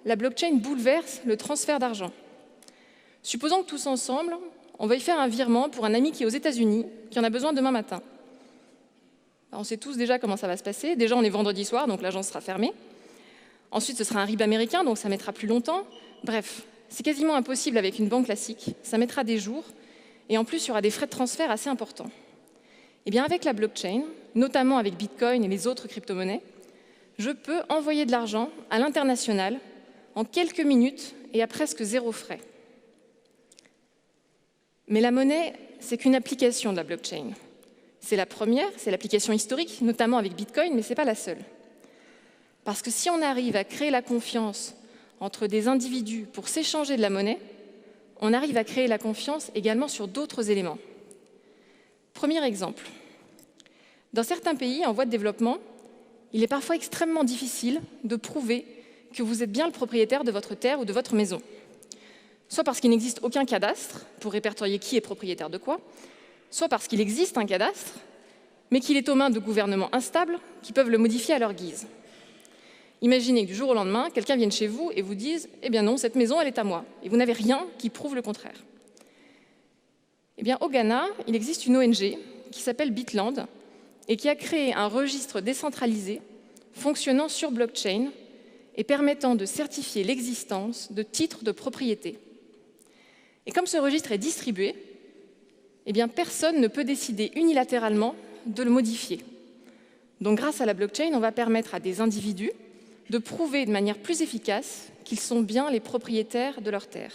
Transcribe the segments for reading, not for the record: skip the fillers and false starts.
la blockchain bouleverse le transfert d'argent. Supposons que tous ensemble, on veuille faire un virement pour un ami qui est aux États-Unis, qui en a besoin demain matin. On sait tous déjà comment ça va se passer. Déjà, on est vendredi soir, donc l'agence sera fermée. Ensuite, ce sera un RIB américain, donc ça mettra plus longtemps. Bref, c'est quasiment impossible avec une banque classique. Ça mettra des jours. Et en plus, il y aura des frais de transfert assez importants. Eh bien, avec la blockchain, notamment avec Bitcoin et les autres crypto-monnaies, je peux envoyer de l'argent à l'international en quelques minutes et à presque zéro frais. Mais la monnaie, c'est qu'une application de la blockchain. C'est la première, c'est l'application historique, notamment avec Bitcoin, mais ce n'est pas la seule. Parce que si on arrive à créer la confiance entre des individus pour s'échanger de la monnaie, on arrive à créer la confiance également sur d'autres éléments. Premier exemple. Dans certains pays en voie de développement, il est parfois extrêmement difficile de prouver que vous êtes bien le propriétaire de votre terre ou de votre maison. Soit parce qu'il n'existe aucun cadastre pour répertorier qui est propriétaire de quoi, soit parce qu'il existe un cadastre, mais qu'il est aux mains de gouvernements instables qui peuvent le modifier à leur guise. Imaginez que du jour au lendemain, quelqu'un vienne chez vous et vous dise « Eh bien non, cette maison, elle est à moi », et vous n'avez rien qui prouve le contraire. Eh bien, au Ghana, il existe une ONG qui s'appelle Bitland et qui a créé un registre décentralisé fonctionnant sur blockchain et permettant de certifier l'existence de titres de propriété. Et comme ce registre est distribué, eh bien, personne ne peut décider unilatéralement de le modifier. Donc, grâce à la blockchain, on va permettre à des individus de prouver de manière plus efficace qu'ils sont bien les propriétaires de leurs terres.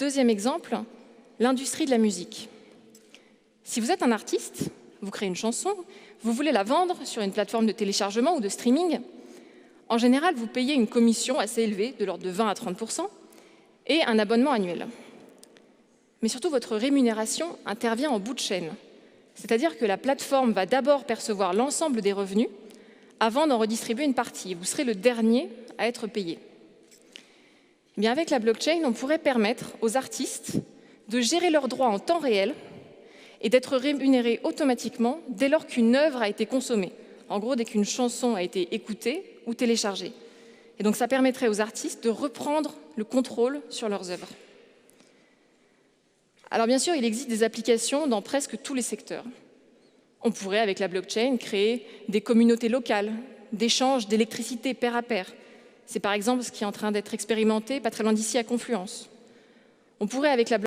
Deuxième exemple, l'industrie de la musique. Si vous êtes un artiste, vous créez une chanson, vous voulez la vendre sur une plateforme de téléchargement ou de streaming, en général, vous payez une commission assez élevée, de l'ordre de 20 à 30%, et un abonnement annuel. Mais surtout, votre rémunération intervient en bout de chaîne. C'est-à-dire que la plateforme va d'abord percevoir l'ensemble des revenus avant d'en redistribuer une partie. Et vous serez le dernier à être payé. Eh bien, avec la blockchain, on pourrait permettre aux artistes de gérer leurs droits en temps réel et d'être rémunérés automatiquement dès lors qu'une œuvre a été consommée. En gros, dès qu'une chanson a été écoutée ou téléchargée. Et donc, ça permettrait aux artistes de reprendre le contrôle sur leurs œuvres. Alors bien sûr, il existe des applications dans presque tous les secteurs. On pourrait, avec la blockchain, créer des communautés locales, d'échanges d'électricité pair à pair. C'est par exemple ce qui est en train d'être expérimenté pas très loin d'ici à Confluence. On pourrait, avec la